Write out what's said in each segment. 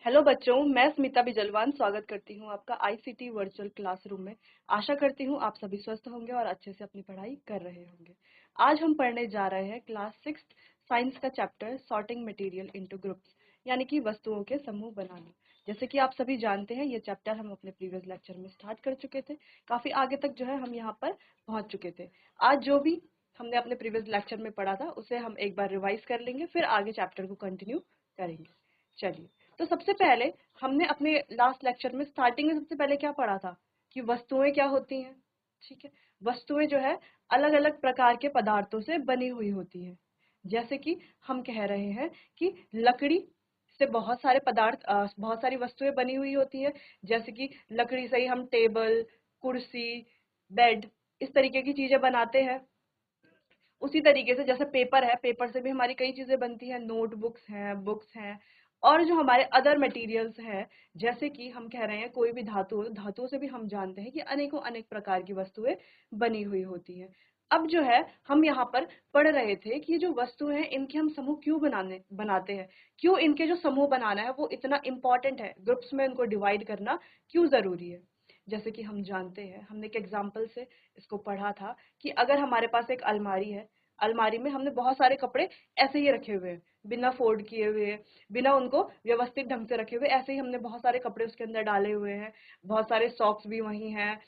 Hello बच्चों, मैं स्मिता बिजलवान स्वागत करती हूँ आपका आईसीटी वर्चुअल क्लासरूम में। आशा करती हूँ आप सभी स्वस्थ होंगे और अच्छे से अपनी पढ़ाई कर रहे होंगे। आज हम पढ़ने जा रहे हैं क्लास 6 साइंस का chapter sorting material into groups, यानी कि वस्तुओं के समूह बनाना। जैसे कि आप सभी जानते हैं, ये चैप्टर हम अपने प्रीवियस लेक्चर में स्टार्ट कर चुके थे। काफी आगे तक जो है हम यहाँ पर पहुंच चुके थे। आज जो भी हमने अपने प्रीवियस लेक्चर में पढ़ा था उसे हम एक बार रिवाइज कर लेंगे, फिर आगे चैप्टर को कंटिन्यू करेंगे। चलिए, तो सबसे पहले हमने अपने लास्ट लेक्चर में स्टार्टिंग में सबसे पहले क्या पढ़ा था कि वस्तुएं क्या होती हैं। ठीक है, वस्तुएं जो है अलग अलग प्रकार के पदार्थों से बनी हुई होती है। जैसे कि हम कह रहे हैं कि लकड़ी से बहुत सारे पदार्थ बहुत सारी वस्तुएं बनी हुई होती है। जैसे कि लकड़ी से ही हम टेबल, कुर्सी, बेड, इस तरीके की चीजें बनाते हैं। उसी तरीके से जैसे पेपर है, पेपर से भी हमारी कई चीजें बनती हैं, नोटबुक्स हैं, बुक्स हैं, और जो हमारे अदर मटेरियल्स हैं, जैसे कि हम कह रहे हैं कोई भी धातु, धातुओं से भी हम जानते हैं कि अनेकों अनेक प्रकार की वस्तुएं बनी हुई होती हैं। अब जो है हम यहाँ पर पढ़ रहे थे कि ये जो वस्तु हैं इनके हम समूह क्यों बनाते हैं, क्यों इनके जो समूह बनाना है वो इतना इंपॉर्टेंट है, ग्रुप्स में इनको डिवाइड करना क्यों जरूरी है। जैसे कि हम जानते हैं, हमने एक एग्जाम्पल से इसको पढ़ा था कि अगर हमारे पास एक अलमारी है, अलमारी में हमने बहुत सारे कपड़े ऐसे ही रखे हुए हैं, बिना फोल्ड किए हुए, बिना उनको व्यवस्थित ढंग से रखे हुए, ऐसे ही हमने बहुत सारे कपड़े उसके अंदर डाले हुए हैं। बहुत सारे सॉक्स भी वही हैं,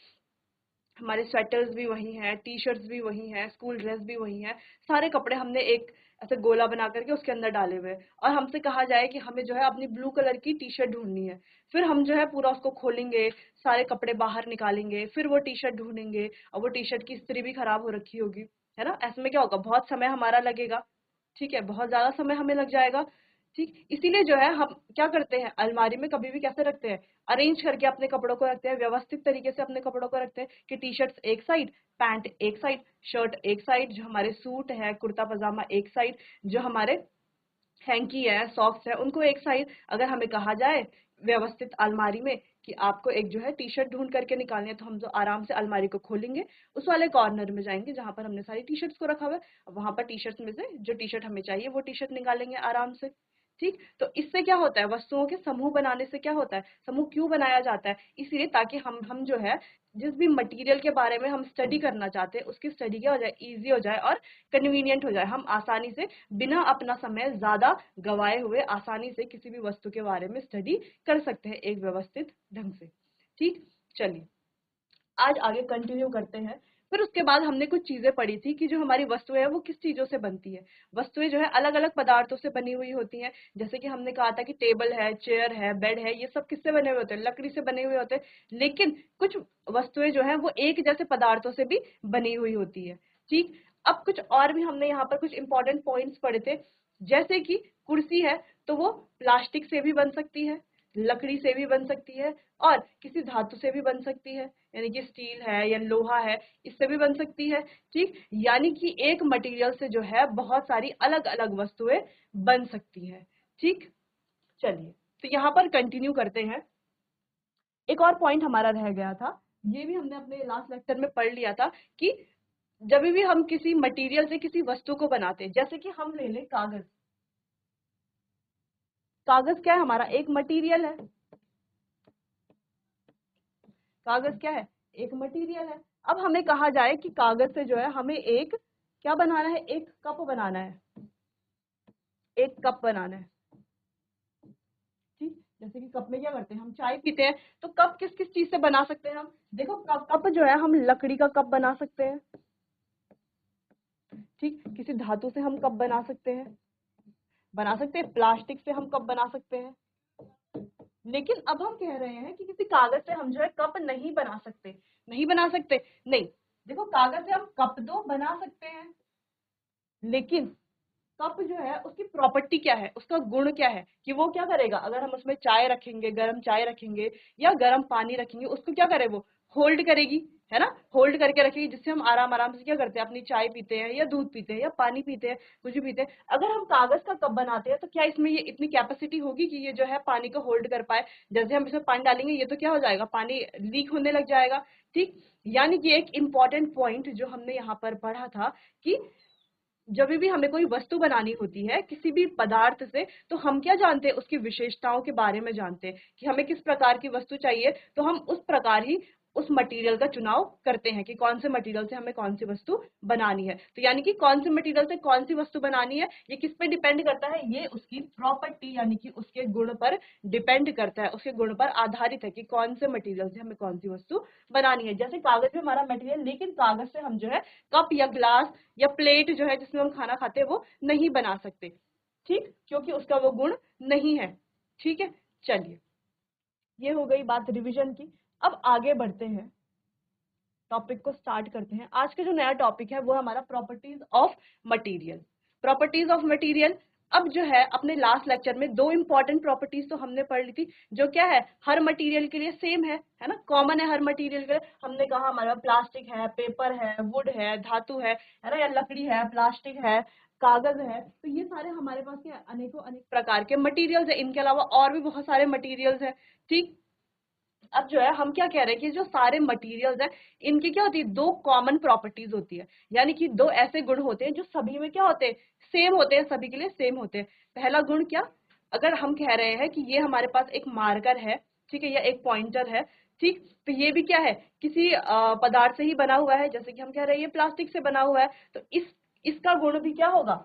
हमारे स्वेटर्स भी वही हैं, टी शर्ट्स भी वही हैं, स्कूल ड्रेस भी वही हैं। सारे कपड़े हमने एक ऐसे गोला बना करके उसके अंदर डाले हुए हैं। और हमसे कहा जाए कि हमें जो है अपनी ब्लू कलर की टी शर्ट ढूंढनी है, फिर हम जो है पूरा उसको खोलेंगे, सारे कपड़े बाहर निकालेंगे, फिर वो टी शर्ट ढूंढेंगे, और वो टी शर्ट की इस्त्री भी खराब हो रखी होगी, है ना। ऐसे में क्या होगा, बहुत समय हमारा लगेगा। ठीक है, बहुत ज्यादा समय हमें लग जाएगा। ठीक, इसीलिए जो है हम क्या करते हैं, अलमारी में कभी भी कैसे रखते हैं, अरेंज करके अपने कपड़ों को रखते हैं, व्यवस्थित तरीके से अपने कपड़ों को रखते हैं कि टी शर्ट्स एक साइड, पैंट एक साइड, शर्ट एक साइड, जो हमारे सूट है, कुर्ता पजामा एक साइड, जो हमारे हैंकी है, सॉक्स है, उनको एक साइड। अगर हमें कहा जाए व्यवस्थित अलमारी में कि आपको एक जो है टी शर्ट ढूंढ करके निकालनी है, तो हम जो आराम से अलमारी को खोलेंगे, उस वाले कॉर्नर में जाएंगे जहां पर हमने सारी टी शर्ट्स को रखा हुआ है, वहां पर टी शर्ट्स में से जो टी शर्ट हमें चाहिए वो टी शर्ट निकालेंगे आराम से। ठीक, तो इससे क्या होता है, वस्तुओं के समूह बनाने से क्या होता है, समूह क्यों बनाया जाता है, इसीलिए ताकि हम जो है जिस भी मटेरियल के बारे में हम स्टडी करना चाहते हैं उसकी स्टडी क्या हो जाए, इजी हो जाए और कन्वीनियंट हो जाए। हम आसानी से, बिना अपना समय ज्यादा गवाए हुए, आसानी से किसी भी वस्तु के बारे में स्टडी कर सकते हैं एक व्यवस्थित ढंग से। ठीक, चलिए आज आगे कंटिन्यू करते हैं। फिर उसके बाद हमने कुछ चीजें पढ़ी थी कि जो हमारी वस्तुएं है वो किस चीजों से बनती है। वस्तुएं जो है अलग अलग पदार्थों से बनी हुई होती हैं। जैसे कि हमने कहा था कि टेबल है, चेयर है, बेड है, ये सब किससे बने हुए होते हैं, लकड़ी से बने हुए होते हैं। लेकिन कुछ वस्तुएं जो है वो एक जैसे पदार्थों से भी बनी हुई होती है। ठीक, अब कुछ और भी हमने यहाँ पर कुछ इंपॉर्टेंट पॉइंट्स पढ़े थे। जैसे कि कुर्सी है तो वो प्लास्टिक से भी बन सकती है, लकड़ी से भी बन सकती है, और किसी धातु से भी बन सकती है, यानी कि स्टील है या लोहा है, इससे भी बन सकती है। ठीक, यानी कि एक मटेरियल से जो है बहुत सारी अलग अलग वस्तुएं बन सकती हैं। ठीक, चलिए तो यहाँ पर कंटिन्यू करते हैं। एक और पॉइंट हमारा रह गया था, ये भी हमने अपने लास्ट लेक्चर में पढ़ लिया था कि जब भी हम किसी मटेरियल से किसी वस्तु को बनाते हैं, जैसे कि हम ले लें कागज। कागज क्या है, हमारा एक मटेरियल है। कागज क्या है, एक मटेरियल है। अब हमें कहा जाए कि कागज से जो है हमें एक क्या बनाना है, एक कप बनाना है, एक कप बनाना है। ठीक, जैसे कि कप में क्या करते हैं, हम चाय पीते हैं, तो कप किस किस चीज से बना सकते हैं हम, देखो कप जो है हम लकड़ी का कप बना सकते हैं। ठीक, किसी धातु से हम कप बना सकते हैं, प्लास्टिक से हम कप बना सकते हैं। लेकिन अब हम कह रहे हैं कि किसी कागज से हम जो है कप नहीं बना सकते। नहीं बना सकते, नहीं, देखो कागज से हम कप तो बना सकते हैं, लेकिन कप जो है उसकी प्रॉपर्टी क्या है, उसका गुण क्या है कि वो क्या करेगा, अगर हम उसमें चाय रखेंगे, गर्म चाय रखेंगे या गर्म पानी रखेंगे, उसको क्या करे, वो होल्ड करेगी, है ना, होल्ड करके रखेगी, जिससे हम आराम आराम से क्या करते हैं, अपनी चाय पीते हैं या दूध पीते हैं या पानी पीते हैं, कुछ भी पीते हैं। अगर हम कागज का कप बनाते हैं तो क्या इसमें ये इतनी कैपेसिटी होगी कि ये जो है पानी को होल्ड कर पाए। जैसे हम इसमें पानी डालेंगे ये तो क्या हो जाएगा, पानी लीक होने लग जाएगा। ठीक, यानी कि एक इंपॉर्टेंट पॉइंट जो हमने यहाँ पर पढ़ा था कि जब भी हमें कोई वस्तु बनानी होती है किसी भी पदार्थ से, तो हम क्या जानते हैं, उसकी विशेषताओं के बारे में जानते हैं कि हमें किस प्रकार की वस्तु चाहिए, तो हम उस प्रकार ही उस मटेरियल का चुनाव करते हैं कि कौन से मटेरियल से हमें कौन सी वस्तु बनानी है। तो यानी कि कौन से मटेरियल से कौन सी वस्तु बनानी है, ये किस पे डिपेंड करता है, ये उसकी प्रॉपर्टी यानी कि उसके गुण पर डिपेंड करता है, उसके गुण पर आधारित है कि कौन से मटेरियल से हमें कौन सी वस्तु बनानी है। जैसे कागज भी हमारा मटेरियल, लेकिन कागज से हम जो है कप या ग्लास या प्लेट जो है जिसमें हम खाना खाते हैं वो नहीं बना सकते, ठीक, क्योंकि उसका वो गुण नहीं है। ठीक है, चलिए ये हो गई बात रिवीजन की। अब आगे बढ़ते हैं, टॉपिक को स्टार्ट करते हैं। आज का जो नया टॉपिक है वो हमारा properties of material. Properties of material, अब जो है अपने लास्ट लेक्चर में दो इंपॉर्टेंट प्रॉपर्टीज तो हमने पढ़ ली थी, जो क्या है, हर मटेरियल के लिए सेम है ना, कॉमन है हर मटेरियल के लिए। हमने कहा हमारा प्लास्टिक है, पेपर है, वुड है, धातु है ना, या लकड़ी है, प्लास्टिक है, कागज है, तो ये सारे हमारे पास क्या अनेकों अनेक प्रकार के मटेरियल्स है। इनके अलावा और भी बहुत सारे मटेरियल्स है, ठीक। अब जो है हम क्या कह रहे हैं कि जो सारे मटेरियल्स हैं इनकी क्या होती है, दो कॉमन प्रॉपर्टीज होती है, यानी कि दो ऐसे गुण होते हैं जो सभी में क्या होते हैं, सेम होते हैं, सभी के लिए सेम होते हैं। पहला गुण क्या, अगर हम कह रहे हैं कि ये हमारे पास एक मार्कर है, ठीक है, या एक पॉइंटर है, ठीक, तो ये भी क्या है, किसी पदार्थ से ही बना हुआ है। जैसे कि हम कह रहे हैं ये प्लास्टिक से बना हुआ है, तो इसका गुण भी क्या होगा,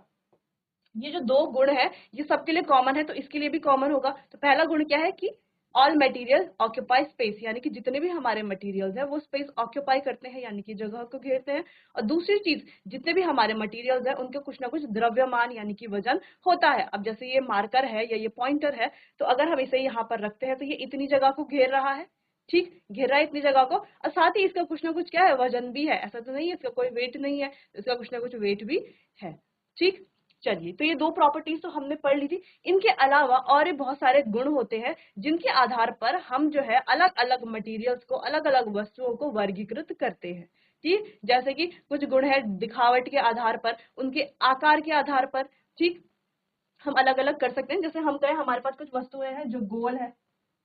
ये जो दो गुण है ये सबके लिए कॉमन है, तो इसके लिए भी कॉमन होगा। तो पहला गुण क्या है कि ऑल मटेरियल ऑक्यूपाई स्पेस, यानी कि जितने भी हमारे मटेरियल्स हैं वो स्पेस ऑक्यूपाई करते हैं, यानी कि जगह को घेरते हैं। और दूसरी चीज, जितने भी हमारे मटेरियल्स हैं उनके कुछ ना कुछ द्रव्यमान यानी कि वजन होता है। अब जैसे ये मार्कर है या ये पॉइंटर है, तो अगर हम इसे यहाँ पर रखते हैं तो ये इतनी जगह को घेर रहा है, ठीक, घेर रहा है इतनी जगह को, और साथ ही इसका कुछ ना कुछ क्या है, वजन भी है। ऐसा तो नहीं है इसका कोई वेट नहीं है, इसका कुछ ना कुछ वेट भी है, ठीक। चलिए, तो ये दो प्रॉपर्टीज तो हमने पढ़ ली थी। इनके अलावा और भी बहुत सारे गुण होते हैं जिनके आधार पर हम जो है अलग अलग मटेरियल्स को, अलग अलग वस्तुओं को वर्गीकृत करते हैं, ठीक। जैसे कि कुछ गुण है दिखावट के आधार पर, उनके आकार के आधार पर, ठीक, हम अलग अलग कर सकते हैं। जैसे हम कहें हमारे पास कुछ वस्तुएं हैं जो गोल है,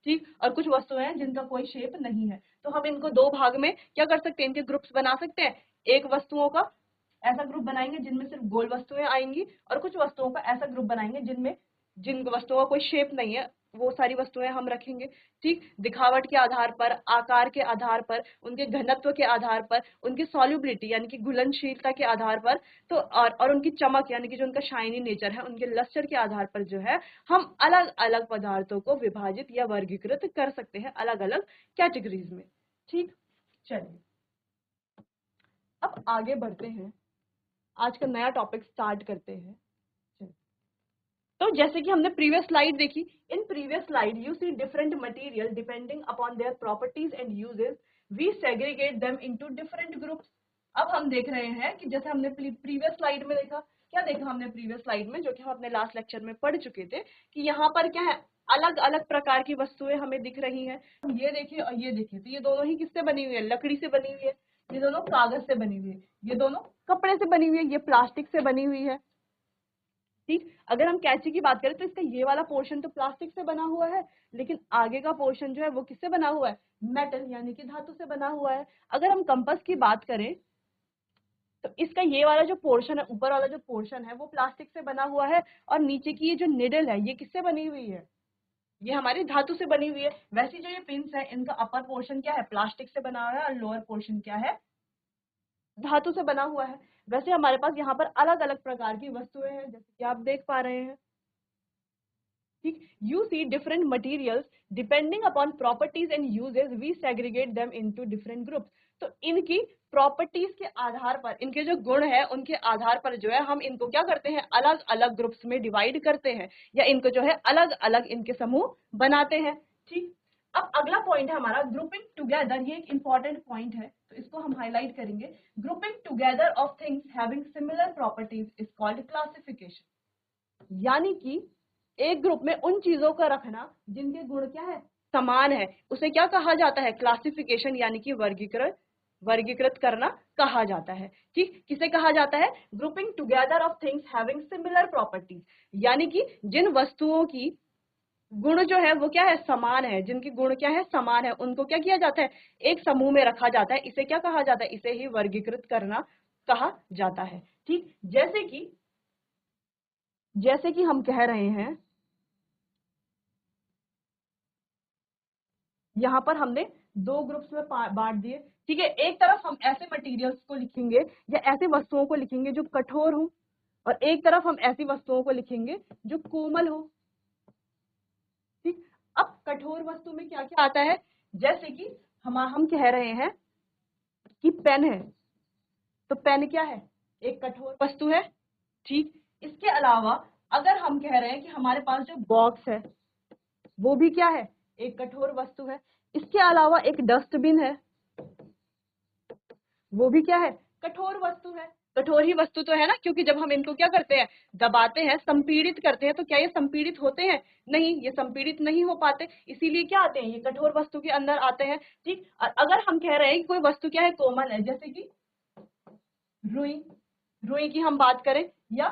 ठीक, और कुछ वस्तुएं हैं जिनका कोई शेप नहीं है, तो हम इनको दो भाग में क्या कर सकते हैं, इनके ग्रुप्स बना सकते हैं। एक वस्तुओं का ऐसा ग्रुप बनाएंगे जिनमें सिर्फ गोल वस्तुएं आएंगी, और कुछ वस्तुओं का ऐसा ग्रुप बनाएंगे जिनमें जिन वस्तुओं का कोई शेप नहीं है, वो सारी वस्तुएं हम रखेंगे, ठीक। दिखावट के आधार पर, आकार के आधार पर, उनके घनत्व के आधार पर, उनकी सॉल्युबिलिटी यानी कि घुलनशीलता के आधार पर, तो और उनकी चमक यानी कि जो उनका शाइनी नेचर है, उनके लस्टर के आधार पर जो है हम अलग अलग पदार्थों को विभाजित या वर्गीकृत कर सकते हैं अलग अलग कैटेगरीज में, ठीक। चलिए अब आगे बढ़ते हैं, आज का नया टॉपिक स्टार्ट करते हैं। तो जैसे कि हमने प्रीवियस स्लाइड देखी, in previous slide you see different material depending upon their properties and uses, we segregate them into different groups. अब हम देख रहे हैं कि जैसे हमने प्रीवियस स्लाइड में देखा, क्या देखा हमने प्रीवियस स्लाइड में, जो कि हम अपने लास्ट लेक्चर में पढ़ चुके थे, कि यहाँ पर क्या है, अलग अलग प्रकार की वस्तुएं हमें दिख रही हैं। ये देखिए और ये देखिए, तो ये दोनों ही किससे बनी हुई है, लकड़ी से बनी हुई है। ये दोनों कागज से बनी हुई है, ये दोनों कपड़े से बनी हुई है, ये प्लास्टिक से बनी हुई है, ठीक। अगर हम कैंची की बात करें तो इसका ये वाला पोर्शन तो प्लास्टिक से बना हुआ है, लेकिन आगे का पोर्शन जो है वो किससे बना हुआ है, मेटल यानी कि धातु से बना हुआ है। अगर हम कंपास की बात करें तो इसका ये वाला जो पोर्शन है, ऊपर वाला जो पोर्शन है वो प्लास्टिक से बना हुआ है, और नीचे की ये जो निडल है ये किससे बनी हुई है, ये हमारी धातु से बनी हुई है। वैसे जो ये पिंस है इनका अपर पोर्शन क्या है, प्लास्टिक से बना हुआ है, और लोअर पोर्शन क्या है, धातु से बना हुआ है। वैसे हमारे पास यहाँ पर अलग अलग प्रकार की वस्तुएं हैं, जैसे कि आप देख पा रहे हैं, ठीक। You see different materials depending upon properties and uses, we segregate them into different groups. तो इनकी प्रॉपर्टीज के आधार पर, इनके जो गुण है उनके आधार पर जो है हम इनको क्या करते हैं, अलग अलग ग्रुप्स में डिवाइड करते हैं, या इनको जो है अलग अलग इनके समूह बनाते हैं, ठीक। अब अगला पॉइंट है हमारा ग्रुपिंग टुगेदर। ये एक इंपॉर्टेंट पॉइंट है, तो इसको हम हाईलाइट करेंगे। Grouping together of things having similar properties is called classification, यानी कि एक ग्रुप में उन चीजों का रखना जिनके गुण क्या है, समान है, उसे क्या कहा जाता है, क्लासिफिकेशन यानी कि वर्गीकृत वर्गीकृत करना कहा जाता है, ठीक। किसे कहा जाता है, grouping together of things having similar properties, यानी कि जिन वस्तुओं की गुण जो है वो क्या है, समान है, जिनके गुण क्या है, समान है, उनको क्या किया जाता है, एक समूह में रखा जाता है। इसे क्या कहा जाता है, इसे ही वर्गीकृत करना कहा जाता है, ठीक, जैसे कि हम कह रहे हैं, यहाँ पर हमने दो ग्रुप्स में बांट दिए। ठीक है, एक तरफ हम ऐसे मटेरियल्स को लिखेंगे या ऐसी वस्तुओं को लिखेंगे जो कठोर हो, और एक तरफ हम ऐसी वस्तुओं को लिखेंगे जो कोमल हो। ठीक, अब कठोर वस्तु में क्या क्या आता है, जैसे कि हम कह रहे हैं कि पेन है, तो पेन क्या है, एक कठोर वस्तु है। ठीक, इसके अलावा अगर हम कह रहे हैं कि हमारे पास जो बॉक्स है वो भी क्या है, एक कठोर वस्तु है। इसके अलावा एक डस्टबिन है, वो भी क्या है, कठोर वस्तु है। कठोर ही वस्तु तो है ना, क्योंकि जब हम इनको क्या करते हैं, दबाते हैं, संपीड़ित करते हैं, तो क्या ये संपीड़ित होते हैं, नहीं, ये संपीड़ित नहीं हो पाते, इसीलिए क्या आते हैं, ये कठोर वस्तु के अंदर आते हैं। ठीक, और अगर हम कह रहे हैं कि कोई वस्तु क्या है, कोमल है, जैसे कि रुई, रुई की हम बात करें या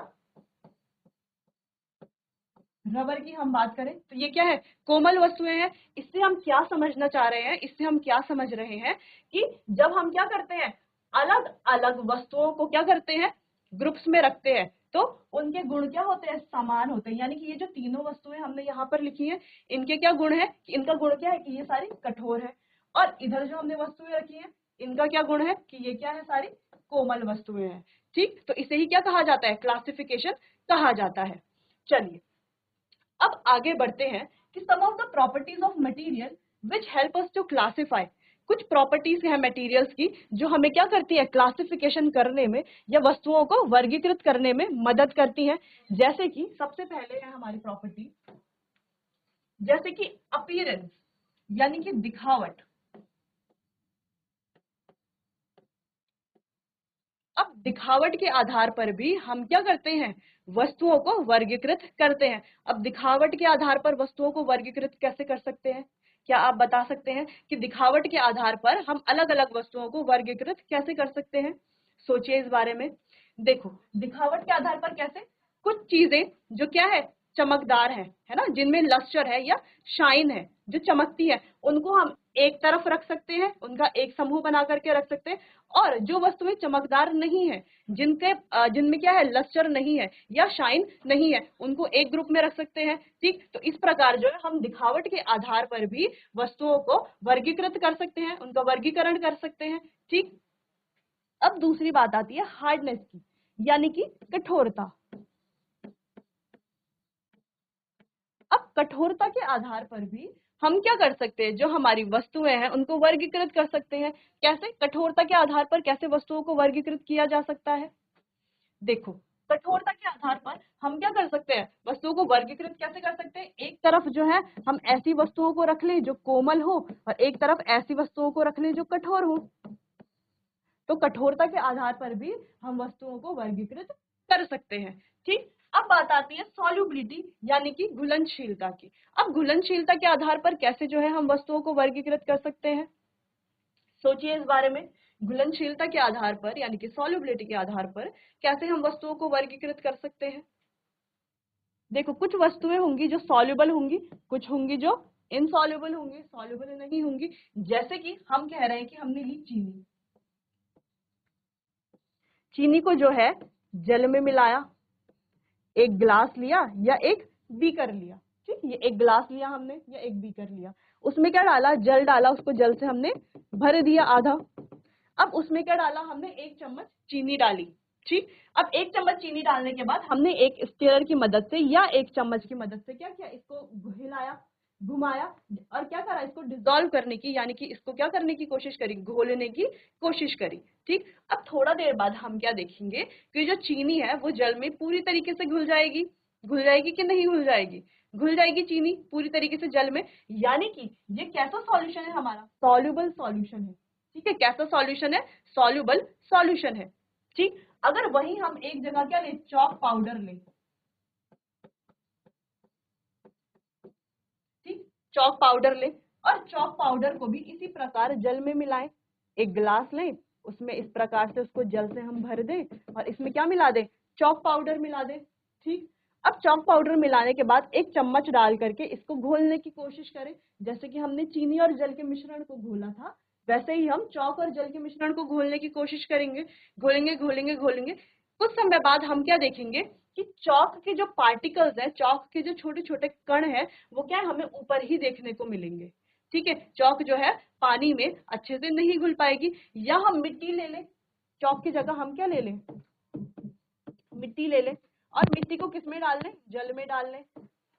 रबर की हम बात करें, तो ये क्या है, कोमल वस्तुएं हैं। इससे हम क्या समझना चाह रहे हैं, इससे हम क्या समझ रहे हैं कि जब हम क्या करते हैं, अलग अलग वस्तुओं को क्या करते हैं, ग्रुप्स में रखते हैं, तो उनके गुण क्या होते हैं, समान होते हैं। यानी कि ये जो तीनों वस्तुएं हमने यहाँ पर लिखी है, इनके क्या गुण है, कि इनका गुण क्या है कि ये सारी कठोर है, और इधर जो हमने वस्तुएं रखी है, इनका क्या गुण है कि ये क्या है, सारी कोमल वस्तुएं हैं। ठीक, तो इसे ही क्या कहा जाता है, क्लासिफिकेशन कहा जाता है। चलिए अब आगे बढ़ते हैं कि some of the properties of material which help us to classify. कुछ प्रॉपर्टीज है मटेरियल्स की जो हमें क्या करती है, क्लासिफिकेशन करने में या वस्तुओं को वर्गीकृत करने में मदद करती है। जैसे कि सबसे पहले है हमारी प्रॉपर्टी, जैसे कि अपीयरेंस, यानी कि दिखावट। अब दिखावट के आधार पर भी हम क्या करते हैं, वस्तुओं को वर्गीकृत करते हैं। अब दिखावट के आधार पर वस्तुओं को वर्गीकृत कैसे कर सकते हैं, क्या आप बता सकते हैं कि दिखावट के आधार पर हम अलग अलग वस्तुओं को वर्गीकृत कैसे कर सकते हैं, सोचिए इस बारे में। देखो, दिखावट के आधार पर कैसे, कुछ चीजें जो क्या है, चमकदार है ना, जिनमें लस्टर है या शाइन है, जो चमकती है, उनको हम एक तरफ रख सकते हैं, उनका एक समूह बना करके रख सकते हैं। और जो वस्तुएं चमकदार नहीं है, जिनमें क्या है, लस्टर नहीं है या शाइन नहीं है, उनको एक ग्रुप में रख सकते हैं। ठीक, तो इस प्रकार जो है हम दिखावट के आधार पर भी वस्तुओं को वर्गीकृत कर सकते हैं, उनका वर्गीकरण कर सकते हैं। ठीक, अब दूसरी बात आती है हार्डनेस की, यानी कि कठोरता। अब कठोरता के आधार पर भी हम क्या कर सकते हैं, जो हमारी वस्तुएं हैं उनको वर्गीकृत कर सकते हैं। कैसे, कठोरता के आधार पर कैसे वस्तुओं को वर्गीकृत किया जा सकता है, देखो, कठोरता के आधार पर हम क्या कर सकते हैं, वस्तुओं को वर्गीकृत कैसे कर सकते हैं, एक तरफ जो है हम ऐसी वस्तुओं को रख लें जो कोमल हो, और एक तरफ ऐसी वस्तुओं को रख लें जो कठोर हो। तो कठोरता के आधार पर भी हम वस्तुओं को वर्गीकृत कर सकते हैं। ठीक, अब बात आती है सॉल्युबिलिटी, यानी कि घुलनशीलता की। अब घुलनशीलता के आधार पर कैसे जो है हम वस्तुओं को वर्गीकृत कर सकते हैं, सोचिए इस बारे में। घुलनशीलता के आधार पर यानी कि सॉल्युबिलिटी के आधार पर कैसे हम वस्तुओं को वर्गीकृत कर सकते हैं। देखो, कुछ वस्तुएं होंगी जो सॉल्युबल होंगी, कुछ होंगी जो इनसॉल्युबल होंगी, सॉल्युबल नहीं होंगी। जैसे कि हम कह रहे हैं कि हमने ली चीनी, चीनी को जो है जल में मिलाया, एक ग्लास लिया या एक बीकर लिया। ठीक, ये एक ग्लास लिया हमने या एक बीकर लिया, उसमें क्या डाला, जल डाला, उसको जल से हमने भर दिया आधा। अब उसमें क्या डाला हमने, एक चम्मच चीनी डाली। ठीक, अब एक चम्मच चीनी डालने के बाद हमने एक स्टेयर की मदद से या एक चम्मच की मदद से क्या किया, इसको हिलाया, घुमाया, और क्या करा, इसको डिसॉल्व करने की, यानी कि इसको क्या करने की कोशिश करी, घोलने की कोशिश करी। ठीक, अब थोड़ा देर बाद हम क्या देखेंगे कि जो चीनी है वो जल में पूरी तरीके से घुल जाएगी। घुल जाएगी कि नहीं घुल जाएगी, घुल जाएगी चीनी पूरी तरीके से जल में। यानी कि ये कैसा सॉल्यूशन है, हमारा सॉल्युबल सॉल्यूशन है। ठीक है, कैसा सॉल्यूशन है, सॉल्युबल सॉल्यूशन है। ठीक, अगर वही हम एक जगह क्या ले, चॉक पाउडर ले, ठीक, चॉक पाउडर ले, और चॉक पाउडर को भी इसी प्रकार जल में मिलाएं। एक गिलास लें, उसमें इस प्रकार से उसको जल से हम भर दें, और इसमें क्या मिला दें, चॉक पाउडर मिला दें। ठीक, अब चॉक पाउडर मिलाने के बाद एक चम्मच डाल करके इसको घोलने की कोशिश करें। जैसे कि हमने चीनी और जल के मिश्रण को घोला था, वैसे ही हम चॉक और जल के मिश्रण को घोलने की कोशिश करेंगे। घोलेंगे घोलेंगे घोलेंगे, कुछ समय बाद हम क्या देखेंगे कि चौक के जो पार्टिकल्स है, चौक के जो छोटे छोटे कण है, वो क्या है, हमें ऊपर ही देखने को मिलेंगे। ठीक है, चौक जो है पानी में अच्छे से नहीं घुल पाएगी। या हम मिट्टी ले लें, चौक की जगह हम क्या ले लें, मिट्टी ले लें, और मिट्टी को किस में डाल लें, जल में डाल लें,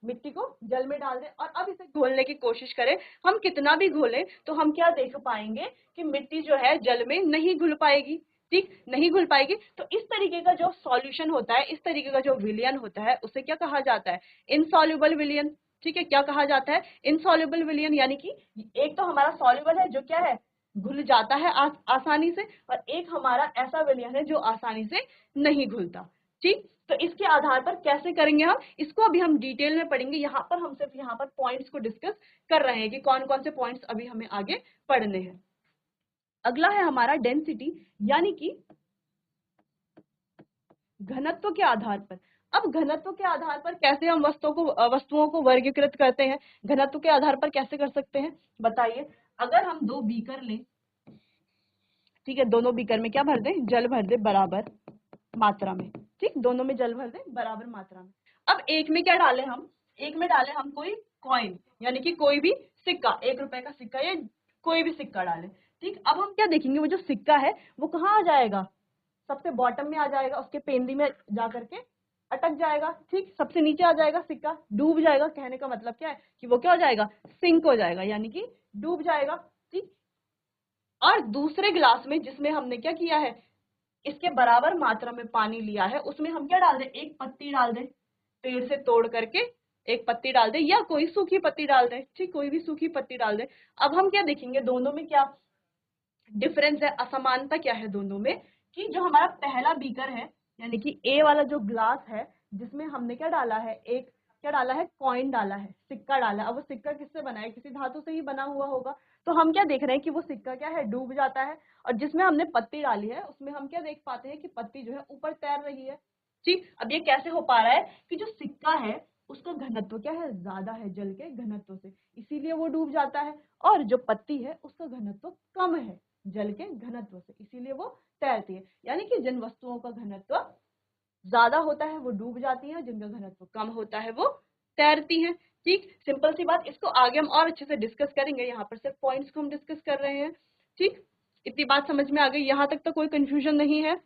मिट्टी को जल में डाल दें और अब इसे घोलने की कोशिश करें। हम कितना भी घोलें तो हम क्या देख पाएंगे कि मिट्टी जो है जल में नहीं घुल पाएगी। ठीक, नहीं घुल पाएगी। तो इस तरीके का जो सॉल्यूशन होता है, इस तरीके का जो विलयन होता है, उसे क्या कहा जाता है, इनसॉल्युबल विलयन। ठीक है, क्या कहा जाता है, इनसॉल्युबल विलयन। यानी कि एक तो हमारा सॉल्युबल है जो क्या है, घुल जाता है आसानी से, और एक हमारा ऐसा विलयन है जो आसानी से नहीं घुलता। ठीक, तो इसके आधार पर कैसे करेंगे हम इसको, अभी हम डिटेल में पढ़ेंगे। यहाँ पर हम सिर्फ यहाँ पर पॉइंट्स को डिस्कस कर रहे हैं कि कौन कौन से पॉइंट्स अभी हमें आगे पढ़ने हैं। अगला है हमारा डेंसिटी, यानी कि घनत्व के आधार पर। अब घनत्व के आधार पर कैसे हम वस्तुओं को वर्गीकृत करते हैं, घनत्व के आधार पर कैसे कर सकते हैं बताइए। अगर हम दो बीकर लें, ठीक है, दोनों बीकर में क्या भर दें, जल भर दें बराबर मात्रा में। ठीक, दोनों में जल भर दें बराबर मात्रा में। अब एक में क्या डालें हम, एक में डालें हम कोई कॉइन, यानी कि कोई भी सिक्का, 1 रुपए का सिक्का या कोई भी सिक्का डालें। ठीक, अब हम क्या देखेंगे, वो जो सिक्का है वो कहाँ आ जाएगा, सबसे बॉटम में आ जाएगा, उसके पेंदी में जा करके अटक जाएगा। ठीक, सबसे नीचे आ जाएगा, सिक्का डूब जाएगा। कहने का मतलब क्या है कि वो क्या हो जाएगा, सिंक हो जाएगा, यानी कि डूब जाएगा। ठीक, और दूसरे गिलास में जिसमें हमने क्या किया है, इसके बराबर मात्रा में पानी लिया है, उसमें हम क्या डाल दें, एक पत्ती डाल दें, पेड़ से तोड़ करके एक पत्ती डाल दें, या कोई सूखी पत्ती डाल दें। ठीक, कोई भी सूखी पत्ती डाल दें। अब हम क्या देखेंगे, दोनों में क्या डिफरेंस है, असमानता क्या है दोनों में, कि जो हमारा पहला बीकर है, यानी कि ए वाला जो ग्लास है, जिसमें हमने क्या डाला है, एक क्या डाला है, कॉइन डाला है, सिक्का डाला है। अब वो सिक्का किससे बना है, किसी धातु से ही बना हुआ होगा। तो हम क्या देख रहे हैं कि वो सिक्का क्या है, डूब जाता है। और जिसमें हमने पत्ती डाली है, उसमें हम क्या देख पाते हैं कि पत्ती जो है ऊपर तैर रही है। ठीक, अब ये कैसे हो पा रहा है कि जो सिक्का है उसका घनत्व क्या है, ज्यादा है जल के घनत्व से, इसीलिए वो डूब जाता है। और जो पत्ती है उसका घनत्व कम है जल के घनत्व से, इसीलिए वो तैरती है। यानी कि जिन वस्तुओं का घनत्व ज्यादा होता है वो डूब जाती हैं, जिनका घनत्व कम होता है वो तैरती हैं। ठीक, सिंपल सी बात। इसको आगे हम और अच्छे से डिस्कस करेंगे, यहाँ पर सिर्फ पॉइंट्स को हम डिस्कस कर रहे हैं। ठीक, इतनी बात समझ में आ गई, यहाँ तक तो कोई कंफ्यूजन नहीं है।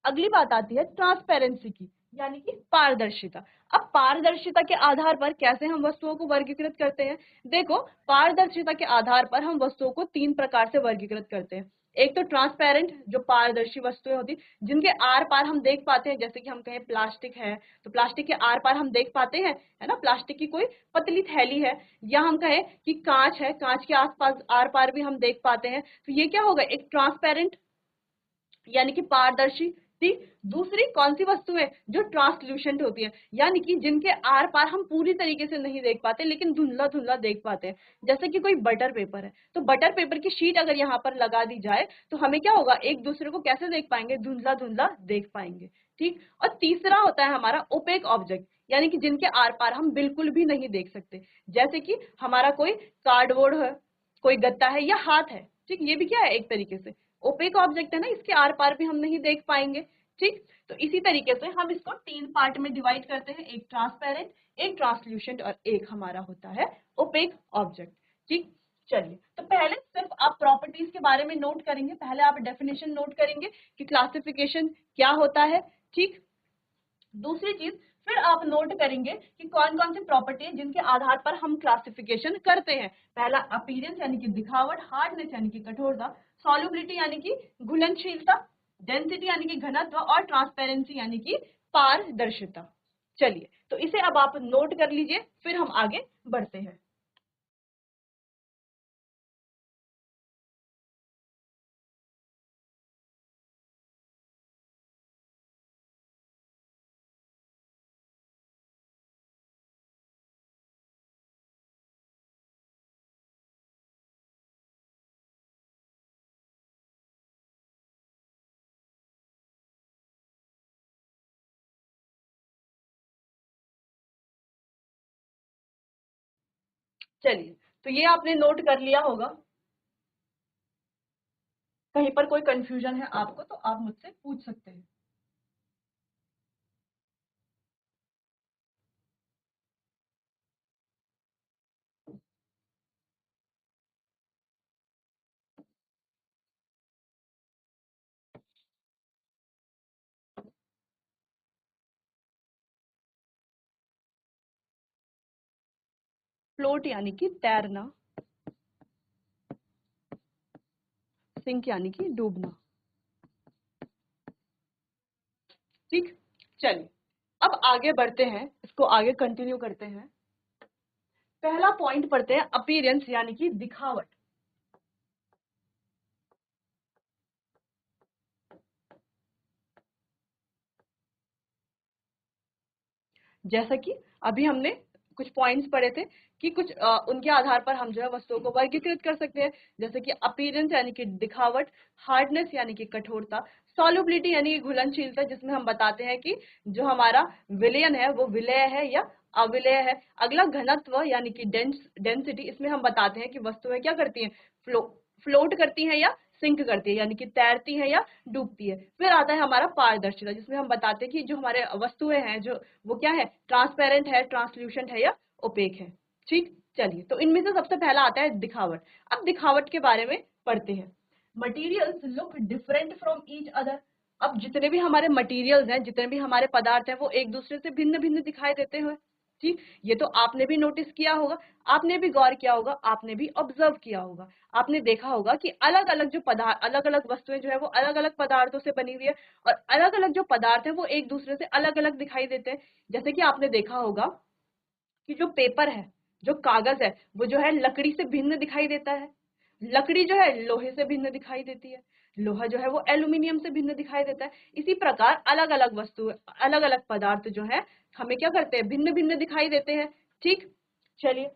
अगली बात आती है ट्रांसपेरेंसी की, यानी कि पारदर्शिता। अब पारदर्शिता के आधार पर कैसे हम वस्तुओं को वर्गीकृत करते हैं, देखो पारदर्शिता के आधार पर हम वस्तुओं को 3 प्रकार से वर्गीकृत करते हैं। एक तो ट्रांसपेरेंट, जो पारदर्शी वस्तुएं होती जिनके आर पार हम देख पाते हैं, जैसे कि हम कहें प्लास्टिक है तो प्लास्टिक के आर पार हम देख पाते हैं, है ना, प्लास्टिक की कोई पतली थैली है। या हम कहें कि कांच है, कांच के आसपास आर पार भी हम देख पाते हैं, तो ये क्या होगा, एक ट्रांसपेरेंट यानी कि पारदर्शी। ठीक, दूसरी कौन सी वस्तुएं, जो ट्रांसल्यूसेंट होती है, यानी कि जिनके आर पार हम पूरी तरीके से नहीं देख पाते लेकिन धुंधला धुंधला देख पाते हैं। जैसे कि कोई बटर पेपर है, तो बटर पेपर की शीट अगर यहाँ पर लगा दी जाए तो हमें क्या होगा, एक दूसरे को कैसे देख पाएंगे, धुंधला धुंधला देख पाएंगे। ठीक, और तीसरा होता है हमारा ओपेक ऑब्जेक्ट, यानी कि जिनके आर पार हम बिल्कुल भी नहीं देख सकते। जैसे कि हमारा कोई कार्डबोर्ड है, कोई गत्ता है या हाथ है। ठीक, ये भी क्या है, एक तरीके से ओपेक ऑब्जेक्ट है ना, इसके आर पार भी हम नहीं देख पाएंगे। ठीक, तो इसी तरीके से हम इसको 3 पार्ट में डिवाइड करते हैं, एक ट्रांसपेरेंट, एक ट्रांसल्यूसेंट और एक हमारा होता है ओपेक ऑब्जेक्ट। ठीक, चलिए, तो पहले सिर्फ आप प्रॉपर्टीज के बारे में नोट करेंगे, पहले आप डेफिनेशन नोट करेंगे कि क्लासिफिकेशन क्या होता है। ठीक, दूसरी चीज फिर आप नोट करेंगे कि कौन कौन सी प्रॉपर्टी है जिनके आधार पर हम क्लासिफिकेशन करते हैं। पहला अपीयरेंस यानी कि दिखावट, हार्डनेस यानी कि कठोरता, सॉल्युबिलिटी यानी कि घुलनशीलता, डेंसिटी यानी कि घनत्व, और ट्रांसपेरेंसी यानी कि पारदर्शिता। चलिए, तो इसे अब आप नोट कर लीजिए, फिर हम आगे बढ़ते हैं। चलिए, तो ये आपने नोट कर लिया होगा। कहीं पर कोई कंफ्यूजन है आपको तो आप मुझसे पूछ सकते हैं। फ्लोट यानी कि तैरना, सिंक यानी कि डूबना। ठीक, चलिए अब आगे बढ़ते हैं, इसको आगे कंटिन्यू करते हैं। पहला पॉइंट पढ़ते हैं, अपीयरेंस यानी कि दिखावट। जैसा कि अभी हमने कुछ पॉइंट्स पढ़े थे कि कुछ उनके आधार पर हम जो है वस्तुओं को वर्गीकृत कर सकते हैं, जैसे कि अपीयरेंस यानी कि दिखावट, हार्डनेस यानी कि कठोरता, सॉल्युबिलिटी यानी कि घुलनशीलता, जिसमें हम बताते हैं कि जो हमारा विलयन है वो विलेय है या अविलेय है। अगला घनत्व यानी कि डेंसिटी, इसमें हम बताते हैं कि वस्तुएं क्या करती हैं, फ्लोट करती हैं या सिंक करती है, यानी कि तैरती है या डूबती है। फिर आता है हमारा पारदर्शिता, जिसमें हम बताते हैं कि जो हमारे वस्तुएं हैं जो वो क्या है, ट्रांसपेरेंट है, ट्रांसल्यूशेंट है या ओपेक है। ठीक, चलिए तो इनमें से सबसे पहला आता है दिखावट। अब दिखावट के बारे में पढ़ते हैं। Materials look different from each other. अब जितने भी हमारे मटीरियल्स हैं, जितने भी हमारे पदार्थ हैं, वो एक दूसरे से भिन्न भिन्न दिखाई देते हैं। ठीक, ये तो आपने भी नोटिस किया होगा, आपने भी गौर किया होगा, आपने भी ऑब्जर्व किया होगा। आपने देखा होगा कि अलग अलग जो पदार्थ, अलग अलग वस्तुएं जो है वो अलग अलग पदार्थों से बनी हुई है, और अलग अलग जो पदार्थ है वो एक दूसरे से अलग अलग दिखाई देते हैं। जैसे कि आपने देखा होगा कि जो पेपर है, जो कागज है, वो जो है लकड़ी से भिन्न दिखाई देता है। लकड़ी जो है लोहे से भिन्न दिखाई देती है, लोहा जो है वो एल्यूमिनियम से भिन्न दिखाई देता है। इसी प्रकार अलग अलग वस्तु, अलग अलग पदार्थ जो है हमें क्या करते हैं, भिन्न भिन्न दिखाई देते हैं। ठीक, चलिए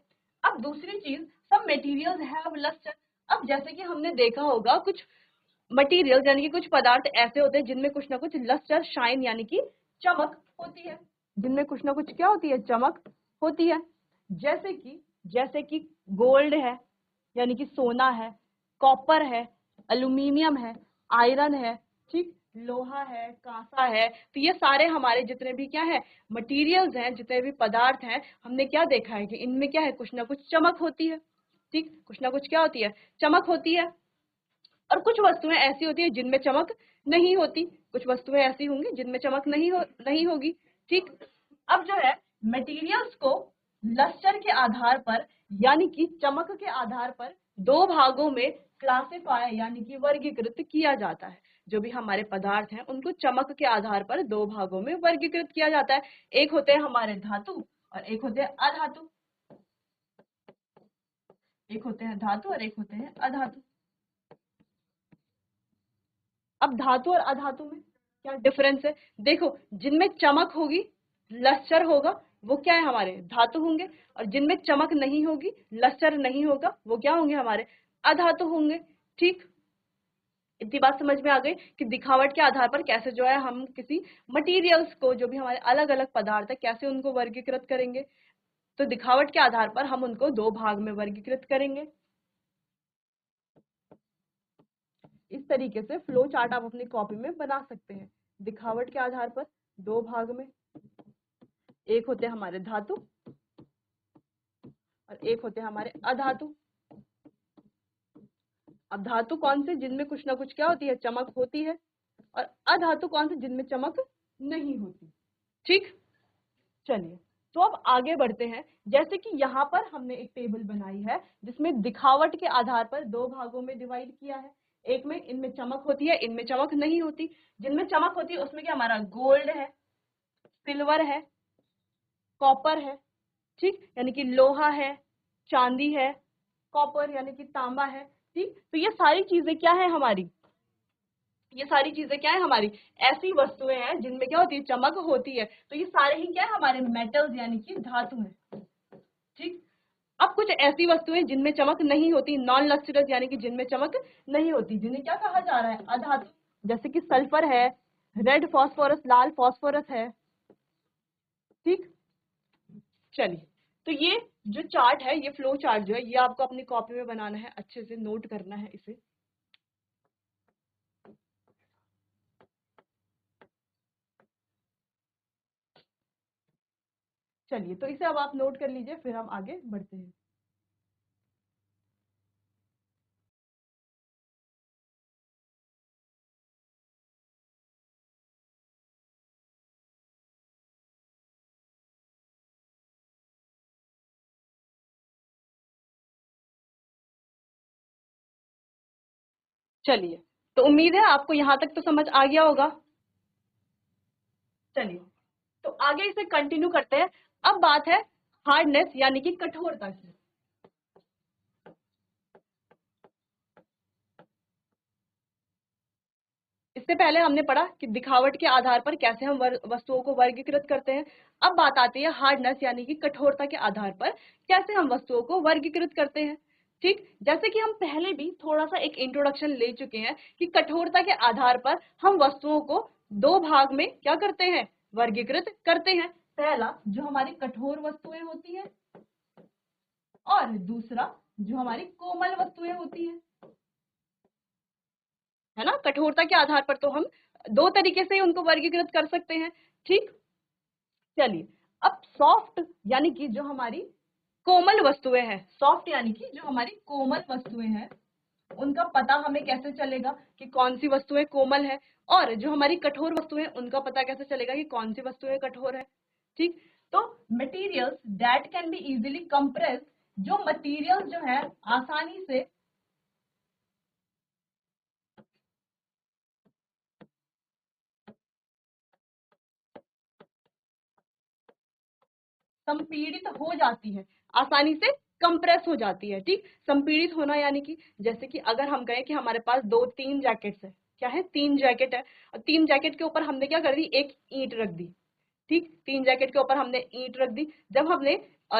अब दूसरी चीज, सब मटेरियल्स हैव लस्टर। अब जैसे कि हमने देखा होगा कुछ मटेरियल यानी कि कुछ पदार्थ ऐसे होते हैं जिनमें कुछ ना कुछ लस्टर, शाइन यानी कि चमक होती है, जिनमें कुछ ना कुछ क्या होती है, चमक होती है। जैसे कि गोल्ड है यानी कि सोना है, कॉपर है, एल्यूमिनियम है, आयरन है, ठीक, लोहा है, कांसा है। तो ये सारे हमारे जितने भी क्या है, मटेरियल्स हैं, जितने भी पदार्थ हैं, हमने क्या देखा है कि इनमें क्या है, कुछ ना कुछ चमक होती है। ठीक, कुछ ना कुछ क्या होती है, चमक होती है। और कुछ वस्तुएं ऐसी होती है जिनमें चमक नहीं होती, कुछ वस्तुएं ऐसी होंगी जिनमें चमक नहीं होगी। ठीक, अब जो है मटेरियल्स को लस्टर के आधार पर यानी कि चमक के आधार पर दो भागों में क्लासिफाई यानी कि वर्गीकृत किया जाता है। जो भी हमारे पदार्थ हैं उनको चमक के आधार पर दो भागों में वर्गीकृत किया जाता है। एक होते हैं हमारे धातु और एक होते हैं अधातु। एक होते हैं धातु और एक होते हैं अधातु। अब धातु और अधातु में क्या डिफरेंस है, देखो जिनमें चमक होगी, लस्टर होगा, वो क्या है, हमारे धातु होंगे। और जिनमें चमक नहीं होगी, लस्टर नहीं होगा, वो क्या होंगे, हमारे अधातु होंगे। ठीक, इतनी बात समझ में आ गई कि दिखावट के आधार पर कैसे जो है हम किसी मटेरियल्स को, जो भी हमारे अलग अलग पदार्थ है, कैसे उनको वर्गीकृत करेंगे। तो दिखावट के आधार पर हम उनको दो भाग में वर्गीकृत करेंगे। इस तरीके से फ्लो चार्ट आप अपनी कॉपी में बना सकते हैं। दिखावट के आधार पर दो भाग में, एक होते हैं हमारे धातु और एक होते हैं हमारे अधातु। अब धातु कौन से, जिनमें कुछ ना कुछ क्या होती है, चमक होती है, और अधातु कौन से, जिनमें चमक नहीं होती। ठीक, चलिए तो अब आगे बढ़ते हैं। जैसे कि यहाँ पर हमने एक टेबल बनाई है जिसमें दिखावट के आधार पर दो भागों में डिवाइड किया है। एक में इनमें चमक होती है, इनमें चमक नहीं होती। जिनमें चमक होती है उसमें क्या, हमारा गोल्ड है, सिल्वर है, कॉपर है, ठीक, यानी कि लोहा है, चांदी है, कॉपर यानी कि तांबा है। ठीक, तो ये सारी चीजें क्या है हमारी, ये सारी चीजें क्या है हमारी, ऐसी वस्तुएं हैं जिनमें क्या होती है, चमक होती है। तो ये सारे ही क्या है, हमारे मेटल्स यानी कि धातु है। ठीक, अब कुछ ऐसी वस्तुएं जिनमें चमक नहीं होती, नॉन लस्ट्रस यानी कि जिनमें चमक नहीं होती, जिन्हें क्या कहा जा रहा है, अधातु। जैसे कि सल्फर है, रेड फास्फोरस, लाल फास्फोरस है। ठीक, चलिए तो ये जो चार्ट है, ये फ्लो चार्ट जो है, ये आपको अपनी कॉपी में बनाना है, अच्छे से नोट करना है इसे। चलिए तो इसे अब आप नोट कर लीजिए, फिर हम आगे बढ़ते हैं। चलिए, तो उम्मीद है आपको यहाँ तक तो समझ आ गया होगा। चलिए, तो आगे इसे कंटिन्यू करते हैं। अब बात है हार्डनेस यानी कि कठोरता की। इससे पहले हमने पढ़ा कि दिखावट के आधार पर कैसे हम वस्तुओं को वर्गीकृत करते हैं। अब बात आती है हार्डनेस यानी कि कठोरता के आधार पर कैसे हम वस्तुओं को वर्गीकृत करते हैं। ठीक, जैसे कि हम पहले भी थोड़ा सा एक इंट्रोडक्शन ले चुके हैं कि कठोरता के आधार पर हम वस्तुओं को दो भाग में क्या करते हैं, वर्गीकृत करते हैं। पहला जो हमारी कठोर वस्तुएं होती हैं और दूसरा जो हमारी कोमल वस्तुएं होती हैं, है ना। कठोरता के आधार पर तो हम दो तरीके से उनको वर्गीकृत कर सकते हैं। ठीक, चलिए, अब सॉफ्ट यानी कि जो हमारी कोमल वस्तुएं हैं, सॉफ्ट यानी कि जो हमारी कोमल वस्तुएं हैं, उनका पता हमें कैसे चलेगा कि कौन सी वस्तुएं कोमल है, और जो हमारी कठोर वस्तुएं उनका पता कैसे चलेगा कि कौन सी वस्तुएं कठोर है। ठीक, तो materials that can be easily compressed, जो मटेरियल जो है आसानी से संपीड़ित हो जाती है, आसानी से कंप्रेस हो जाती है। ठीक, संपीड़ित होना यानी कि जैसे कि अगर हम कहें कि हमारे पास दो तीन जैकेट्स है, क्या है, तीन जैकेट है, और तीन जैकेट के ऊपर हमने क्या कर दी, एक ईंट रख दी। ठीक, तीन जैकेट के ऊपर हमने ईंट रख दी। जब हमने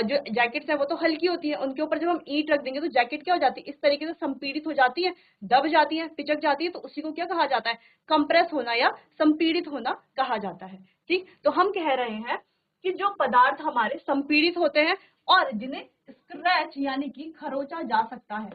जो जैकेट्स है वो तो हल्की होती है, उनके ऊपर जब हम ईंट रख देंगे तो जैकेट क्या हो जाती है, इस तरीके से संपीड़ित हो जाती है, दब जाती है, पिचक जाती है, तो उसी को क्या कहा जाता है, कंप्रेस होना या संपीड़ित होना कहा जाता है। ठीक, तो हम कह रहे हैं कि जो पदार्थ हमारे संपीड़ित होते हैं और जिन्हें स्क्रैच यानी कि खरोचा जा सकता है,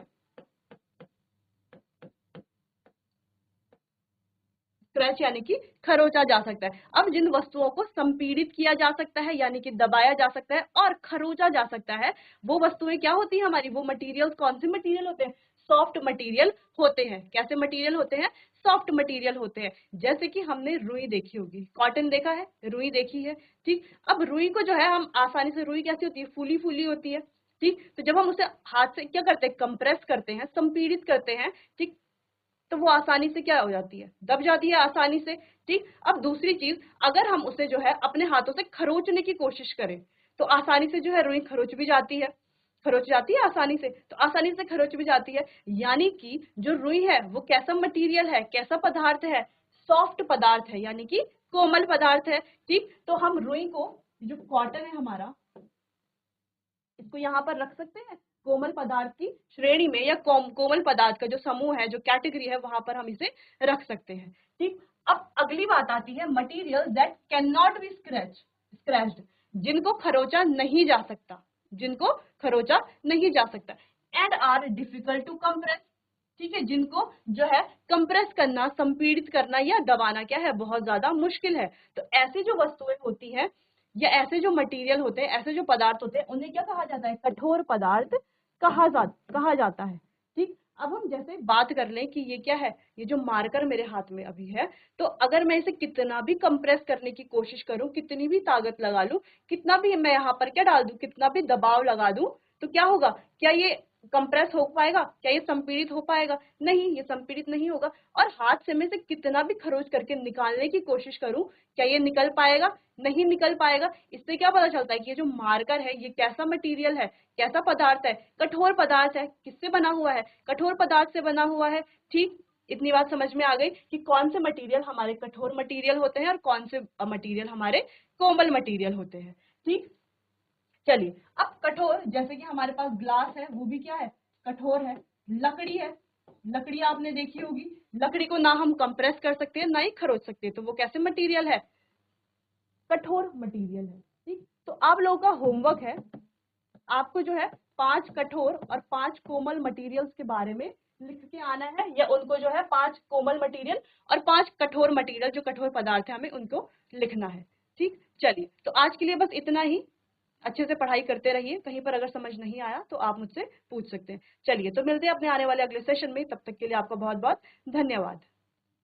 स्क्रैच यानी कि खरोचा जा सकता है। अब जिन वस्तुओं को संपीड़ित किया जा सकता है यानी कि दबाया जा सकता है और खरोचा जा सकता है, वो वस्तुएं क्या होती है हमारी, वो मटेरियल कौन से मटेरियल होते हैं, सॉफ्ट मटेरियल होते हैं। कैसे मटेरियल होते हैं, सॉफ्ट मटेरियल होते हैं। जैसे कि हमने रुई देखी होगी, कॉटन देखा है, रुई देखी है। ठीक, अब रुई को जो है हम आसानी से, रुई कैसी होती है, फूली फूली होती है। ठीक, तो जब हम उसे हाथ से क्या करते हैं, कंप्रेस करते हैं, संपीड़ित करते हैं, ठीक, तो वो आसानी से क्या हो जाती है, दब जाती है आसानी से। ठीक, अब दूसरी चीज, अगर हम उसे जो है अपने हाथों से खरोचने की कोशिश करें तो आसानी से जो है रुई खरोच भी जाती है, खरोच जाती है आसानी से, तो आसानी से खरोच भी जाती है। यानी कि जो रुई है वो कैसा मटेरियल है, कैसा पदार्थ है, सॉफ्ट पदार्थ है, यानी कि कोमल पदार्थ है। ठीक, तो हम रुई को, जो कॉटन है हमारा, इसको यहाँ पर रख सकते हैं कोमल पदार्थ की श्रेणी में, या कोमल पदार्थ का जो समूह है, जो कैटेगरी है, वहां पर हम इसे रख सकते हैं। ठीक, अब अगली बात आती है material that can not be scratched, जिनको खरोचा नहीं जा सकता, जिनको खरोचा नहीं जा सकता, and are difficult to compress. ठीक है, जिनको जो है कंप्रेस करना, संपीड़ित करना या दबाना क्या है, बहुत ज्यादा मुश्किल है। तो ऐसी जो वस्तुएं होती हैं या ऐसे जो मटेरियल होते हैं, ऐसे जो पदार्थ होते हैं, उन्हें क्या कहा जाता है, कठोर पदार्थ कहा जाता है। ठीक, अब हम जैसे बात कर लें कि ये क्या है, ये जो मार्कर मेरे हाथ में अभी है, तो अगर मैं इसे कितना भी कंप्रेस करने की कोशिश करूं, कितनी भी ताकत लगा लूं, कितना भी मैं यहाँ पर क्या डाल दूं, कितना भी दबाव लगा दूं, तो क्या होगा, क्या ये कंप्रेस हो पाएगा, क्या ये संपीड़ित हो पाएगा, नहीं, ये संपीड़ित नहीं होगा। और हाथ से मैं इसे कितना भी खरोच करके निकालने की कोशिश करूं, क्या ये निकल पाएगा, नहीं निकल पाएगा। इससे क्या पता चलता है कि ये जो मार्कर है ये कैसा मटेरियल है, कैसा पदार्थ है, कठोर पदार्थ है। किससे बना हुआ है, कठोर पदार्थ से बना हुआ है। ठीक, इतनी बात समझ में आ गई कि कौन से मटेरियल हमारे कठोर मटेरियल होते हैं और कौन से मटेरियल हमारे कोमल मटेरियल होते हैं। ठीक, चलिए, अब कठोर, जैसे कि हमारे पास ग्लास है, वो भी क्या है, कठोर है। लकड़ी है, लकड़ी आपने देखी होगी, लकड़ी को ना हम कंप्रेस कर सकते हैं ना ही खरोच सकते हैं, तो वो कैसे मटेरियल है, कठोर मटेरियल है। ठीक, तो आप लोगों का होमवर्क है, आपको जो है 5 कठोर और 5 कोमल मटेरियल्स के बारे में लिख के आना है, या उनको जो है 5 कोमल मटेरियल और 5 कठोर मटेरियल, जो कठोर पदार्थ है, हमें उनको लिखना है। ठीक, चलिए, तो आज के लिए बस इतना ही। अच्छे से पढ़ाई करते रहिए, कहीं पर अगर समझ नहीं आया तो आप मुझसे पूछ सकते हैं। चलिए, तो मिलते हैं अपने आने वाले अगले सेशन में, तब तक के लिए आपका बहुत बहुत धन्यवाद।